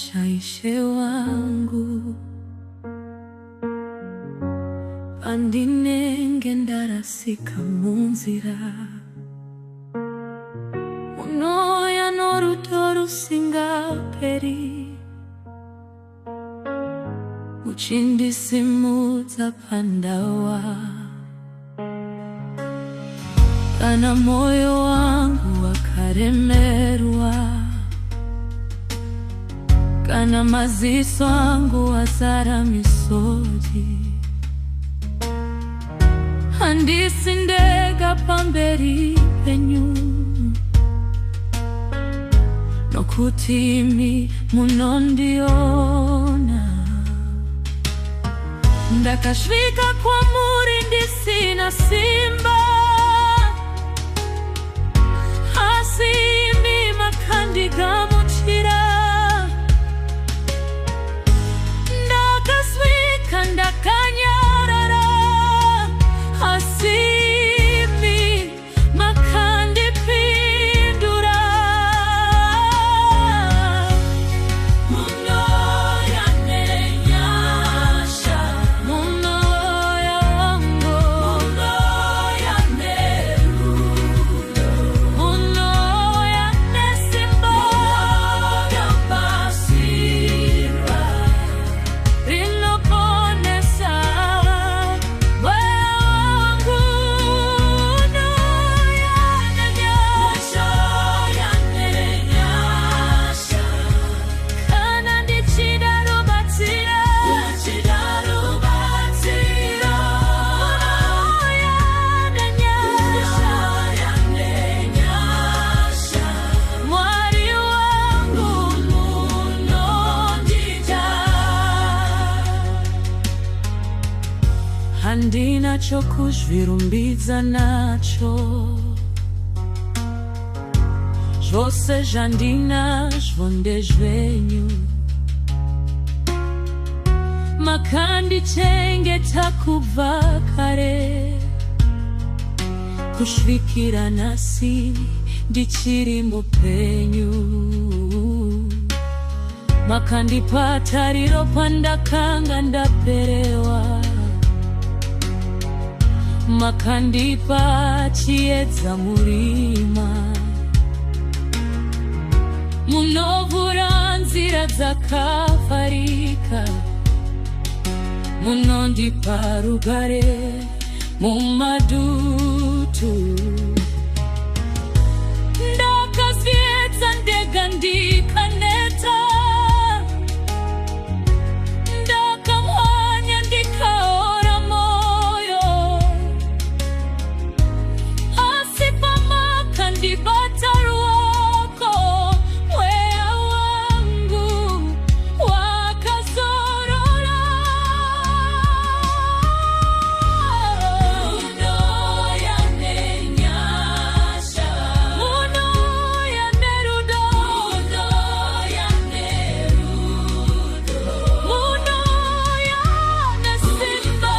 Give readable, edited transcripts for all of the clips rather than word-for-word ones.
shaishe wangu andinenge ndarasika munzira unoya norudo rusingaperi uchindisimudza pandawa kana moyo wangu wakaremerwa kana maziso angu azara misodzi handisindega pamberi penyu nokuti imi munondiona ndakasvika kwamuri ndisina simba asi imi makandigamuchira ndakasvika ndakanyarara asi imi makandipindura munoya nenyasha munoya wangu munoya nerudo munoya nesimba munoya basira rinoponesa wangu munoya nenyasha nenyasha kana ndichidarubatsira munoya nenyasha mwari wangu munondida handina chokuzvirumbidza nacho zvose zvandinazvo ndezvenyu makandichengeta kubva kare kusvikira nhasi ndichiri mupenyu makandipa tariro pandakanga ndaperewa makandipa chiedza murima munovhura nzira dzakafarika munondipa rugare mumadutu ndakazviedza ndega ndikaneta ndakamhanya ndikaora moyo asi pamakandibata ruoko mweya wangu wakazorora munoya nenyasha munoya nerudo munoya nerudo munoya nesimba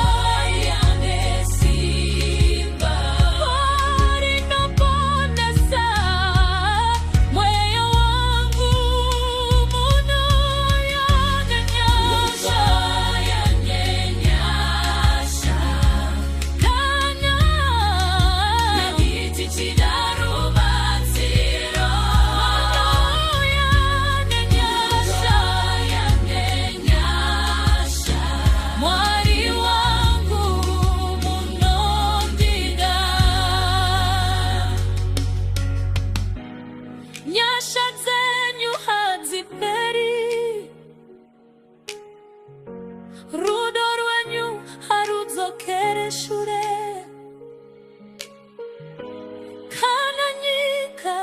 rinoponesa mweya wangu munoya nenyasha kana nanditi chidarubatsiro munoya nenyasha mwari wangu munondida nyasha dzenyu hadziperi rudo rwenyu harudzokere shure kana nyika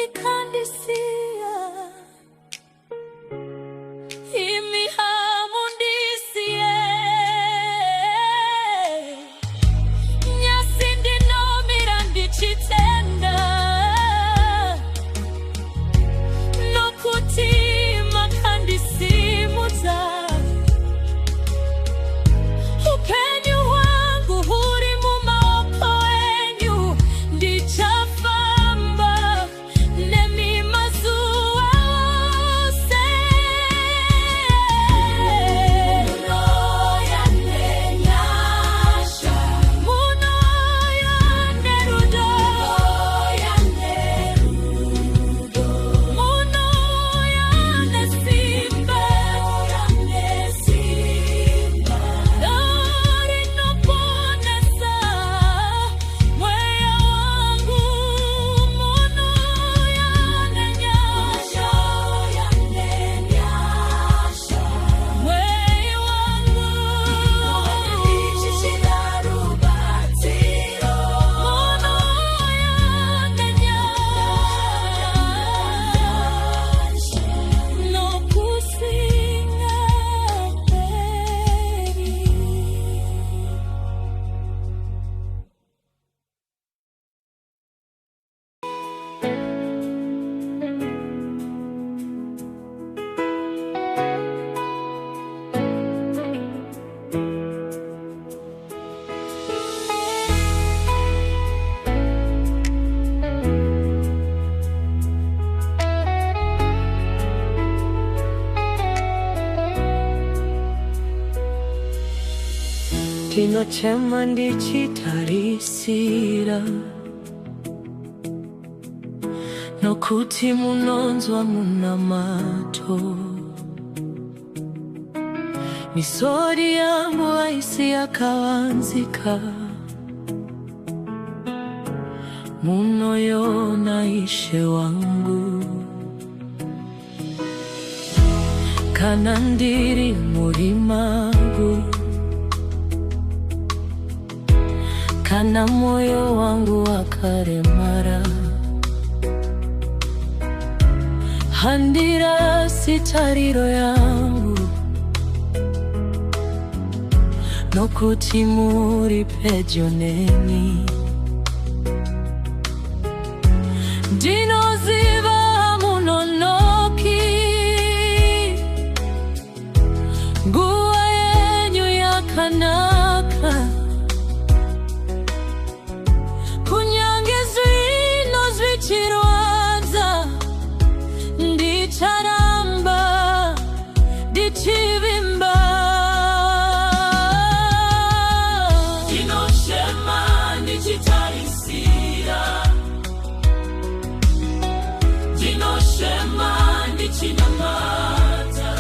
ikandisiya imi hamundisiye nyasi ndinomira ndichitenda nokuti makandisimudza upenyu hwangu Chino chema ndichitarisira nokuti munonzwa munamato. Misori yangu haisi yakawanzika, munoyona ishe wangu. Kana ndiri muri magu, kana moyo wangu wakaremara. Handira sitariro yangu, nokuti muri pedyo neni. Ndinoziva munonoki, nguwa yenyu yakanaka. Kunyange zvino zvichirwadza, ndicharamba ndichivimba. Ndinoshema ndichitarisira, ndinoshema ndichinamata,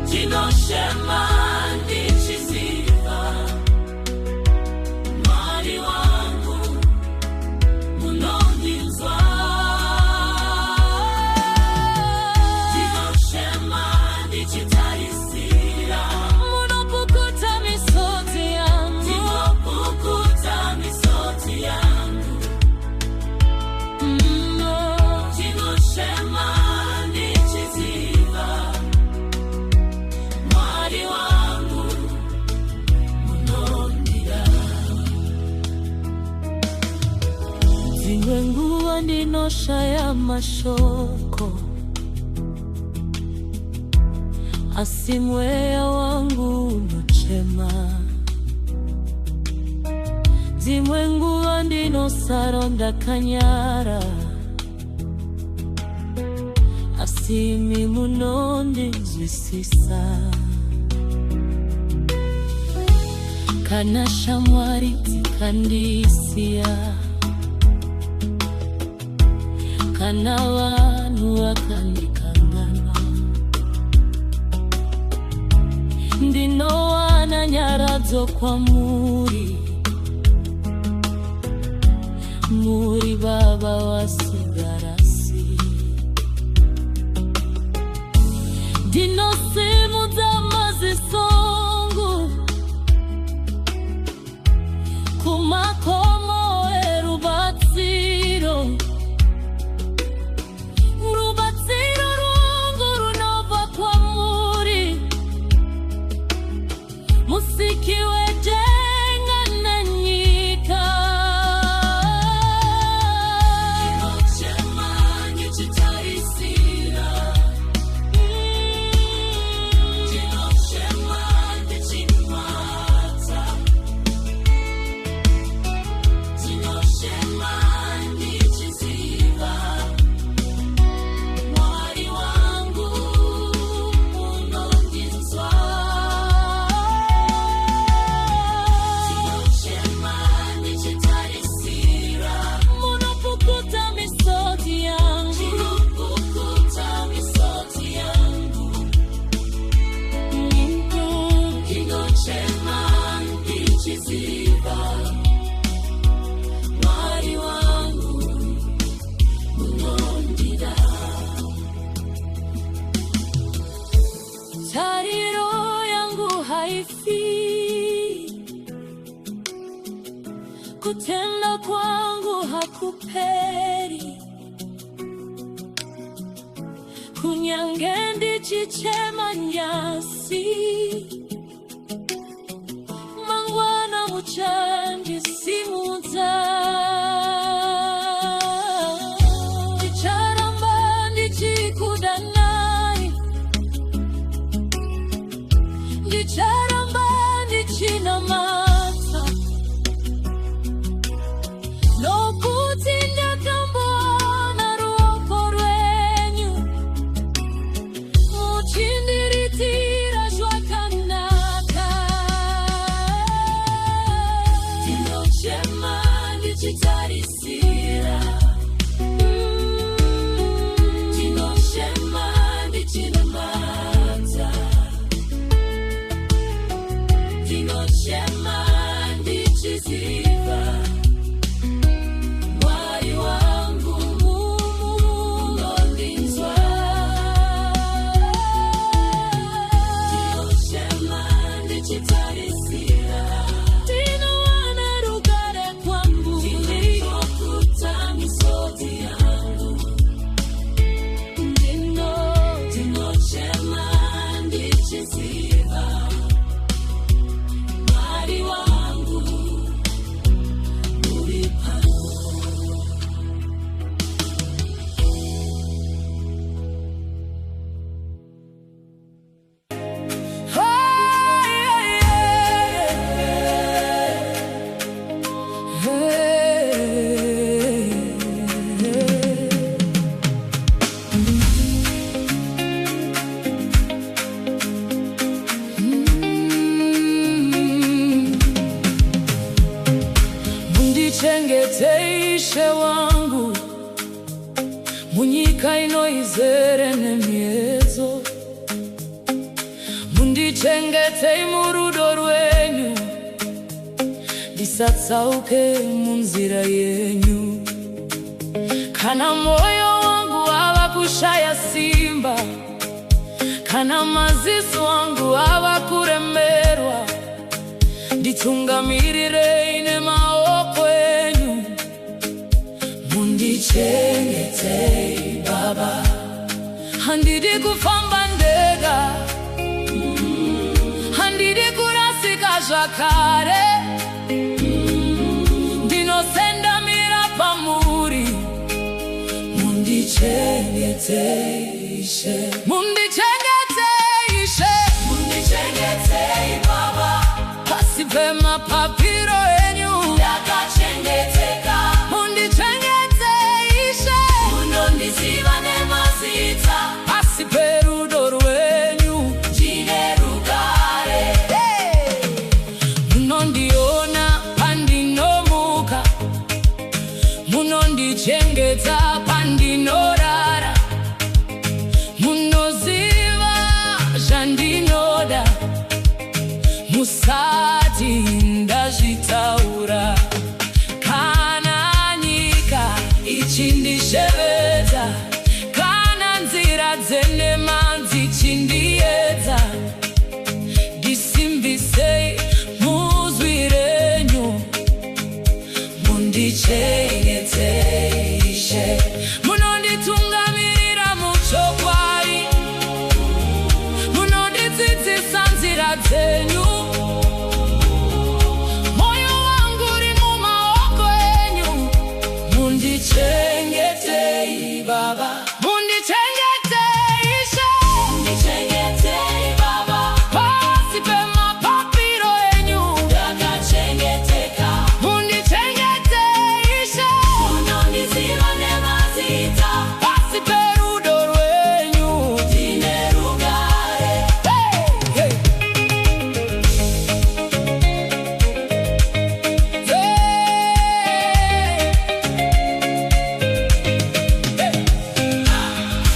ndinoshema ndichiziva. Mwari wangu munondinzwa. Ndinoshema ndichitarisira, munopukuta misodzi yangu, ndinopukuta misodzi yangu. Ndinoshema ndichiziva. Mwari wangu munondira. Dzimwe nguwa ndinoshaya mashoko, asi mweya wangu unochema. Dzimwe nguwa ndinosara ndakanyara, asi imi munondinzwisisa. Kana shamwari dzikandisiya, kana vanhu vakandikangana, ndinowana nyaradzo kwamuri. Muri baba wasigarasi, ndinosimudza mazisongo kumakomo erubatsiro. Rubatsiro rwangu runobva kwamuri, musiki wedenga nenyika. Ndinochema ndichitarisira, ndinochema ndichimata, ndinochema ndichiziva. Mwari wangu munondinzwa. Ndinochema ndichitarisira, munopukuta misodzi yangu, ndinopukuta misodzi yangu. Ndinochema ndichiziva. Mwari wangu munondida. Tariro yangu haifi, kutenda kwangu hakuperi. Kunyange ndichichema nyasi, mangwana muchandisimudza. Ndicharamba ndichikudanai, ndicharamba ndichinamata. Nokuti ndakambona ruoko rwenyu, muchindiritira zvakanaka. ndichengetei murudo rwenyu, ndisatsauke munzira yenyu. Kana moyo wangu wava kushaya simba, kana maziso angu ava kuremerwa, nditungamirirei nemaoko enyu. Mundichengetei Baba, handidi kufamba ndega, handidi kurasika zvakare, ndinosendamira pamuri. Mundichengetei Ishe, mundichengetei Ishe, mundichengetei Baba, pasi pemapapiro enyu ndakachengeteka. Mundichengetei Ishe, munondiziva nemazita, pasi perudo rwenyu ndine rugare. Munondiona pandinomuka, munondichengeta pandinorara, munoziva zvandinoda, musati ndazvitaura. Kana nyika ichindishevedza, kana nzira dzenema dzichindiedza, ndisimbisei muzwi renyu. Mundichengetei Ishe, munonditungamirira muchokwadi, munondidzidzisa nzira dzenyu. Moyo wangu uri mumaoko enyu. Mundichengetei Baba, mundichengetei Ishe, mundichengetei Baba, pasi pemapapiro enyu ndakachengeteka. Mundichengetei Ishe, munondiziva nemazita, pasi perudo rwenyu ndine rugare. Hey, hey.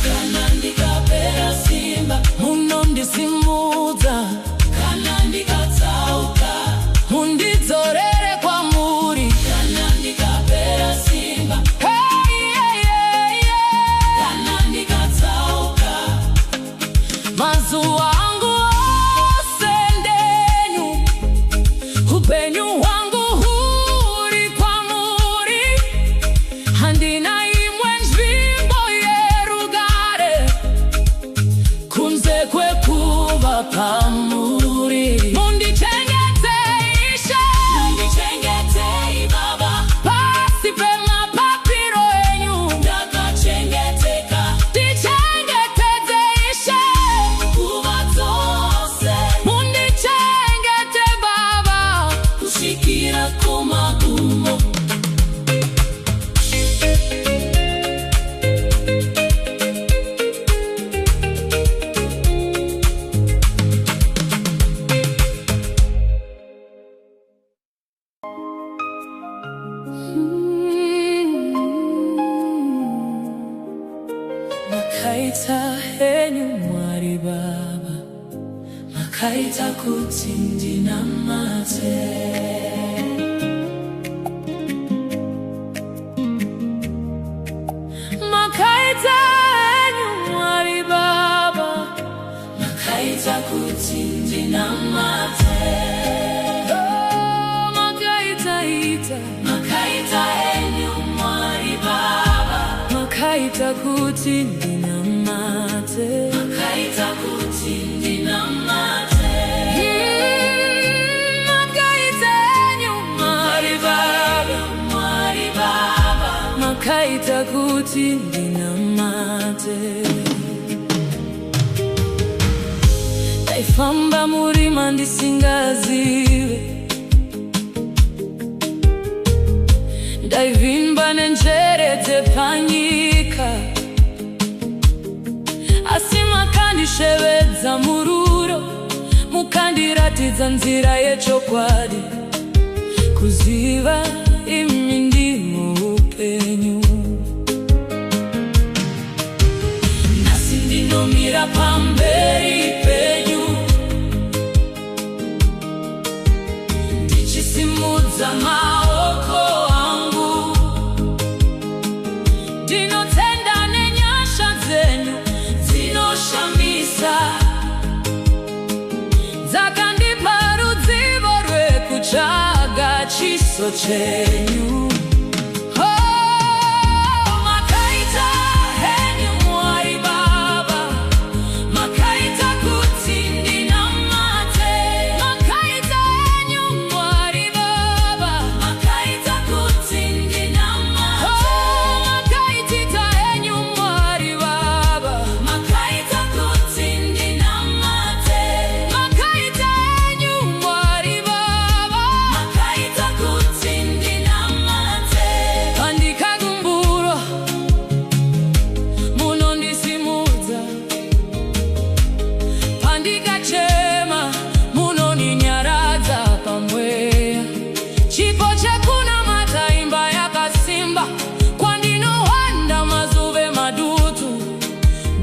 Kana ndikapera simba, munondisimudza. Kana ndikatsauka, mundidzorere kwamuri. Kana ndikapera simba, kana ndikatsauka, mazuva angu ose ndenyu, upenyu hwangu huri kwamuri. Handina imwe nzvimbo yerugare kunze kwekuva pamuri. Mundichengetei Ishe, mundichengetei Baba, pasi pemapapiro enyu ndakachengeteka. Ndichengetedzei Ishe nguva dzose, mundichengete Baba kusvikira kumagumo. Makaita henyu Mwari Baba, makaita kuti ndinamate. Makaita henyu Mwari Baba, makaita kuti ndinamate. Oh, makaita henyu Mwari Baba, makaita kuti ndinamate. Makaita kuti ndinamate. Makaita henyu Mwari Baba, makaita kuti ndinamate. Ndaifamba murima ndisingazive, ndaivimba nenjere dzepanyika, asi makandishevedza mururo, mukandiratidza nzira yechokwadi. Kuziva imi ndimo upenyu. Nasi ndinomira pamberi penyu, ndichisimudza maoko angu, ndinotenda nenyasha dzenyu dzinoshamisa, dzakandipa ruzivo rwekutsvaga chiso chenyu.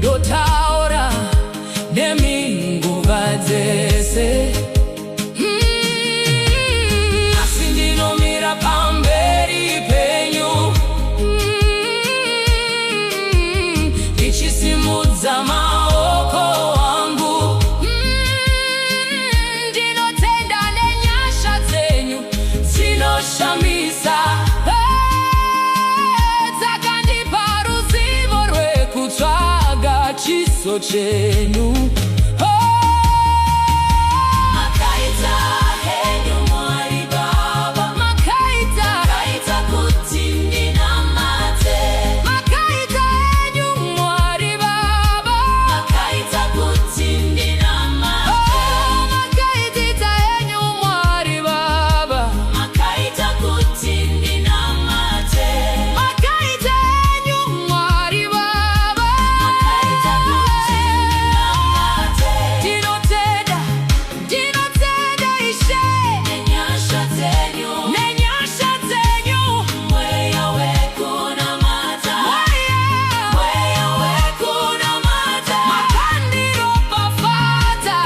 Dotaura neminguva dzese, asi ndinomira pamberi penyu, ndichisimudza maoko angu, ndinotenda nenyasha dzenyu dzinoshamisa, dzakandipa ruzivo rwekutsvaga chiso chenyu. Makaita henyu Mwari Baba, makaita kuti ndinamate, makaita henyu Mwari Baba, makaita kuti ndinamate, makaita henyu Mwari Baba, makaita kuti ndinamate, makaita henyu Mwari Baba, makaita kuti ndinamate, ndinotenda Ishe nenyasha dzenyu, mweya wekunamata, mweya wekunamata, makandiropafadza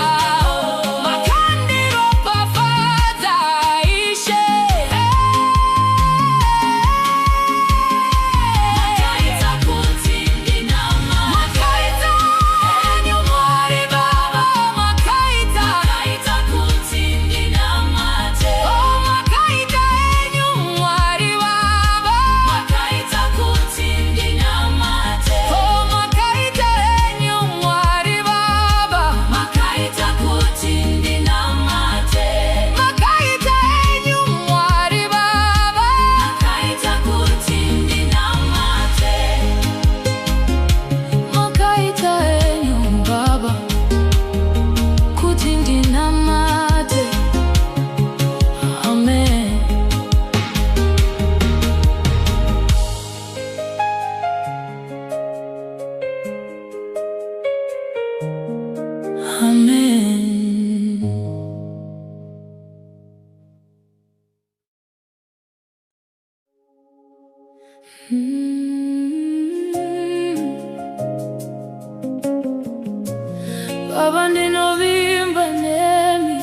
Ishe, makaita kuti ndinamate, makaita henyu Mwari Baba, makaita kuti ndinamate, makaita henyu Mwari Baba, makaita kuti ndinamate, makaita henyu Mwari Baba, makaita kuti ndinamate, makaita henyu Mwari Baba, makaita kuti ndinamate, makaita henyu Baba kuti ndinamate. Amen. Amen. Baba ndinovimba nemi,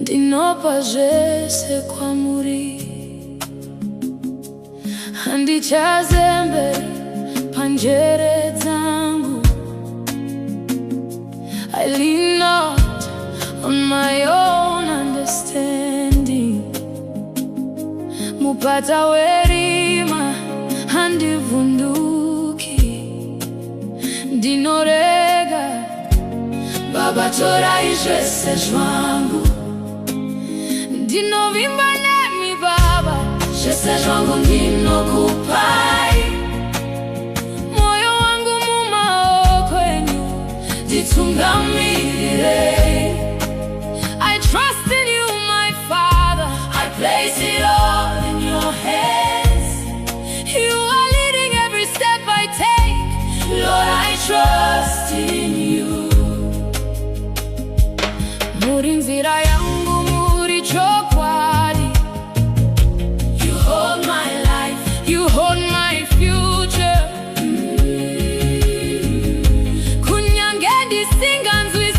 ndinopa zvese kwamuri, handichazemberi panjere dzangu. I lean not on my own understanding, mupata werima handivhunduki, ndinorega Baba torai zvese zvangu, ndinovimba nemi Baba, zvese zvangu ndinokupai, moyo wangu mumaoko enyu nditungamirei. I trust in you my Father, I place it all in your hands, you are leading every step I take, Lord I trust in you. Muri nzira yangu muri chokwadi, you hold my life, you hold my future. Kunyange ndisinganzwi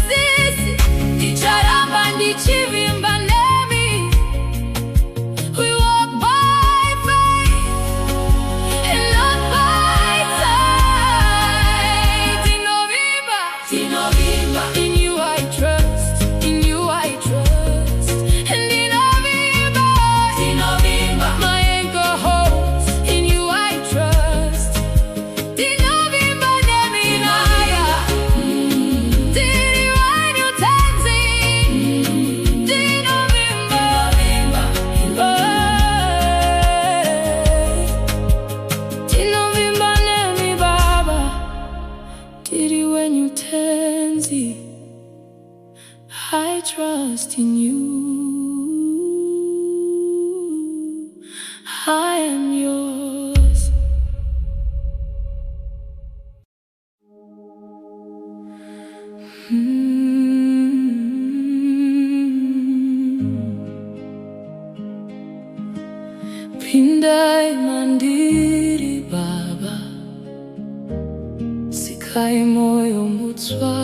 Sekai moyo mutswa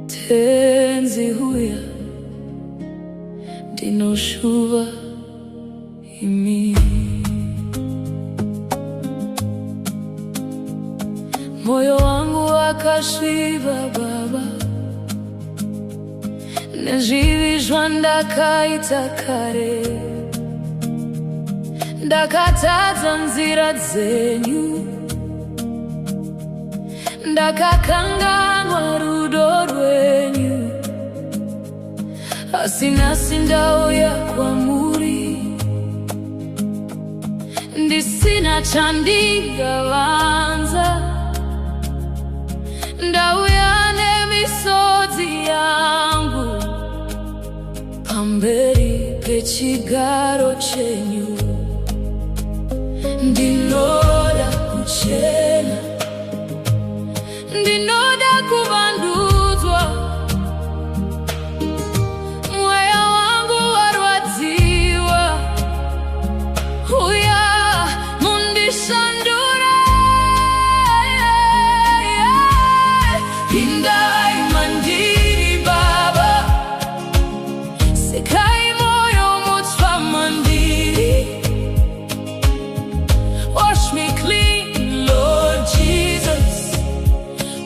tenzi huya dinoshuva imi moyo wangu wakasviba Baba, nezvivizva ndakaita kare, ndakatadza nzira dzenyu, ndakakanganwa rudo rwenyu, asi nhasi ndauya kwamuri, ndisina chandingavanza, ndauya nemisodzi yangu pamberi pechigaro chenyu. Ndinoda kuchena, ndinoda kuvandudzwa, mweya wangu warwadziwa, uya mundishandure. Pindai mandiri Baba, sekai moyo mutsva mandiri. Wash me clean, Lord Jesus,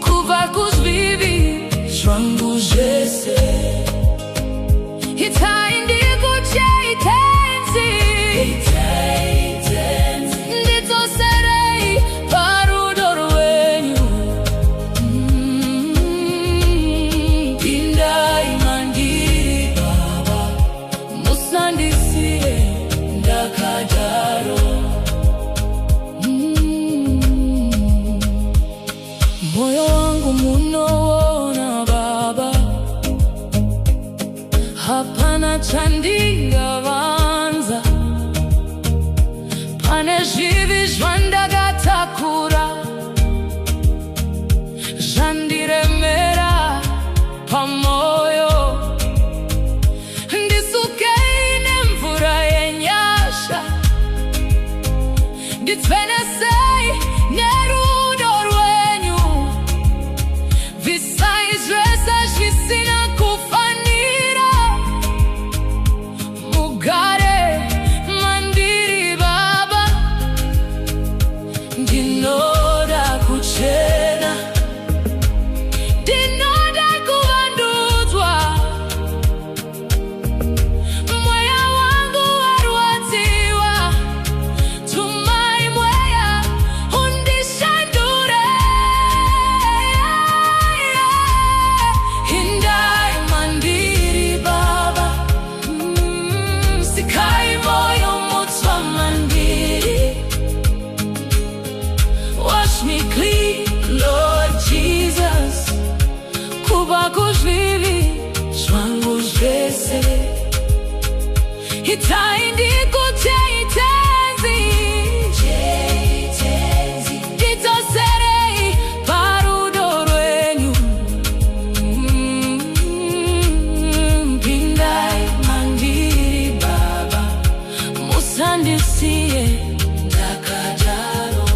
kuva kuzvivi zvangu zvese. Itai ndikuchei tenzi, ndidzoserei parudo rwenyu. Pindai mandiri Baba, musandisiye ndakadaro. Moyo wangu munoona Baba, hapana chandingavanza, pane zvivi zvandakatakura, zvandiremera pamoyo. Ndisukei nemvura yenyasha, nditwenesei nerudo rwenyu, visai zvese zvisina kufanira, mugare mandiri Baba. Ndinoda kuchena, ndinoda kuvandudzwa, mweya wangu warwadziwa, tumai mweya undishandure. Pindai mandiri Baba, sekai moyo mutsva mandiri. Wash me clean, Lord Jesus, kuva kuzvivi zvangu zvese. Itai ndikuchei tenzi, ndidzoserei parudo rwenyu. Pindai mandiri Baba, musandisiye ndakadaro.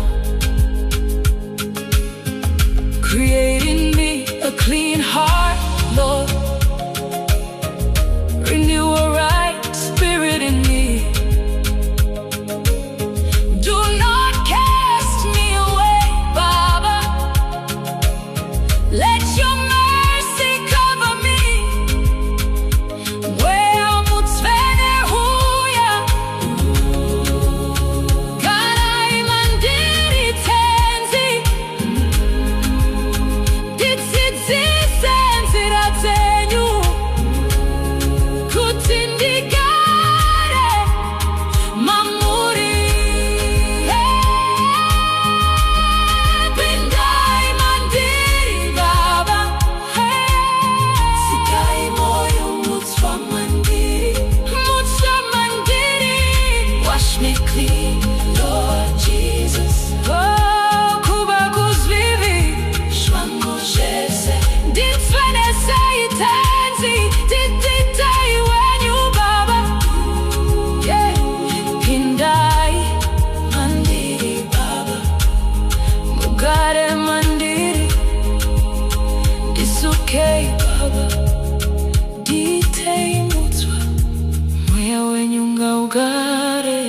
Create in me a clean heart, Lord. Renew a right spirit in me. mokei baba ditei mutwa moya wenyunga ugare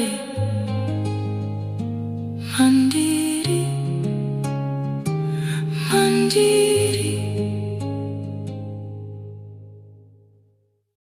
mandi